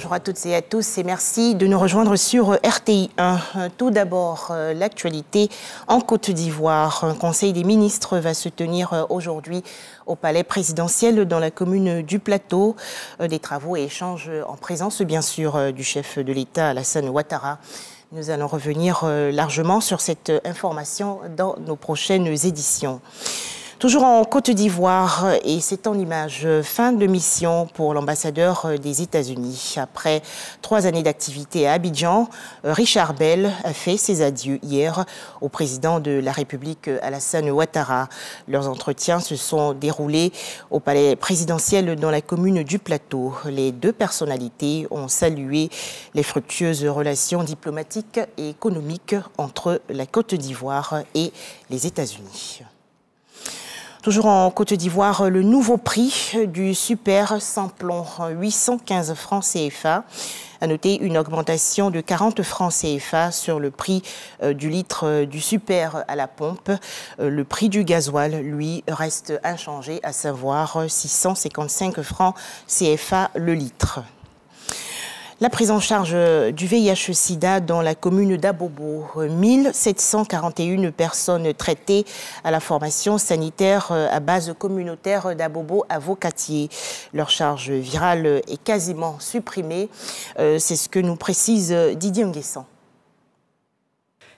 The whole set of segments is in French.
Bonjour à toutes et à tous et merci de nous rejoindre sur RTI 1. Tout d'abord, l'actualité en Côte d'Ivoire. Un conseil des ministres va se tenir aujourd'hui au palais présidentiel dans la commune du Plateau. Des travaux et échanges en présence, bien sûr, du chef de l'État, Alassane Ouattara. Nous allons revenir largement sur cette information dans nos prochaines éditions. Toujours en Côte d'Ivoire, et c'est en image, fin de mission pour l'ambassadeur des États-Unis. Après 3 années d'activité à Abidjan, Richard Bell a fait ses adieux hier au président de la République, Alassane Ouattara. Leurs entretiens se sont déroulés au palais présidentiel dans la commune du Plateau. Les 2 personnalités ont salué les fructueuses relations diplomatiques et économiques entre la Côte d'Ivoire et les États-Unis. Toujours en Côte d'Ivoire, le nouveau prix du super sans plomb, 815 francs CFA. À noter une augmentation de 40 francs CFA sur le prix du litre du super à la pompe. Le prix du gasoil, lui, reste inchangé, à savoir 655 francs CFA le litre. La prise en charge du VIH-Sida dans la commune d'Abobo. 1741 personnes traitées à la formation sanitaire à base communautaire d'Abobo à Vaucatier. Leur charge virale est quasiment supprimée. C'est ce que nous précise Didier Nguessan.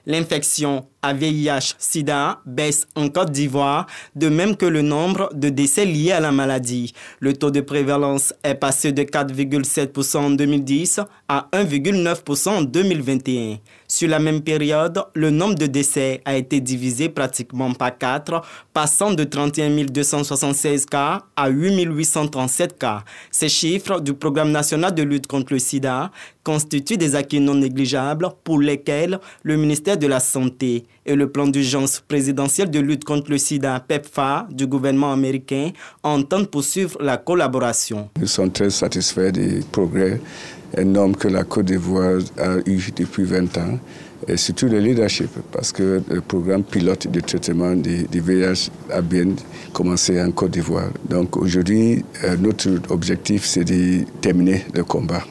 L'infection à VIH-Sida baisse en Côte d'Ivoire, de même que le nombre de décès liés à la maladie. Le taux de prévalence est passé de 4,7% en 2010 à 1,9% en 2021. Sur la même période, le nombre de décès a été divisé pratiquement par 4, passant de 31 276 cas à 8 837 cas. Ces chiffres du Programme national de lutte contre le sida constituent des acquis non négligeables pour lesquels le ministère de la Santé et le plan d'urgence présidentiel de lutte contre le sida PEPFAR du gouvernement américain entendent poursuivre la collaboration. Nous sommes très satisfaits des progrès énormes que la Côte d'Ivoire a eu depuis 20 ans, et surtout le leadership, parce que le programme pilote de traitement du VIH a bien commencé en Côte d'Ivoire. Donc aujourd'hui, notre objectif, c'est de terminer le combat.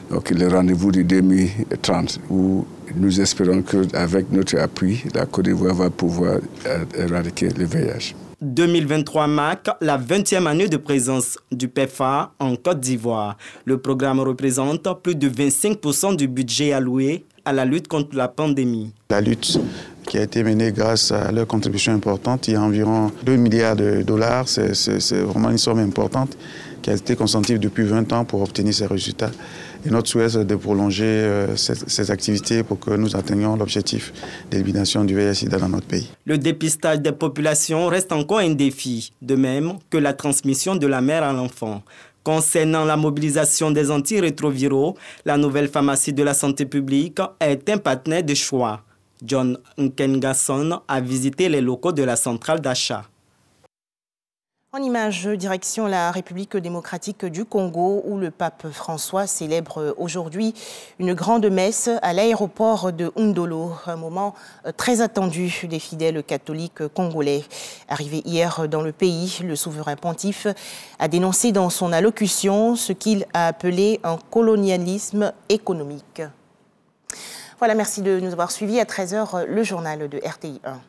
Donc le rendez-vous du 2030, où nous espérons qu'avec notre appui, la Côte d'Ivoire va pouvoir éradiquer le VIH. 2023 marque la 20e année de présence du PEPFAR en Côte d'Ivoire. Le programme représente plus de 25% du budget alloué à la lutte contre la pandémie. La lutte qui a été menée grâce à leur contribution importante, il y a environ 2 milliards de dollars, c'est vraiment une somme importante qui a été consentie depuis 20 ans pour obtenir ces résultats. Et notre souhait, c'est de prolonger ces activités pour que nous atteignions l'objectif d'élimination du VIH-Sida dans notre pays. Le dépistage des populations reste encore un défi, de même que la transmission de la mère à l'enfant. Concernant la mobilisation des antirétroviraux, la nouvelle pharmacie de la santé publique est un partenaire de choix. John Nkengasson a visité les locaux de la centrale d'achat. En image, direction la République démocratique du Congo, où le pape François célèbre aujourd'hui une grande messe à l'aéroport de Ndolo, un moment très attendu des fidèles catholiques congolais. Arrivé hier dans le pays, le souverain pontife a dénoncé dans son allocution ce qu'il a appelé un colonialisme économique. Voilà, merci de nous avoir suivis. À 13h, le journal de RTI 1.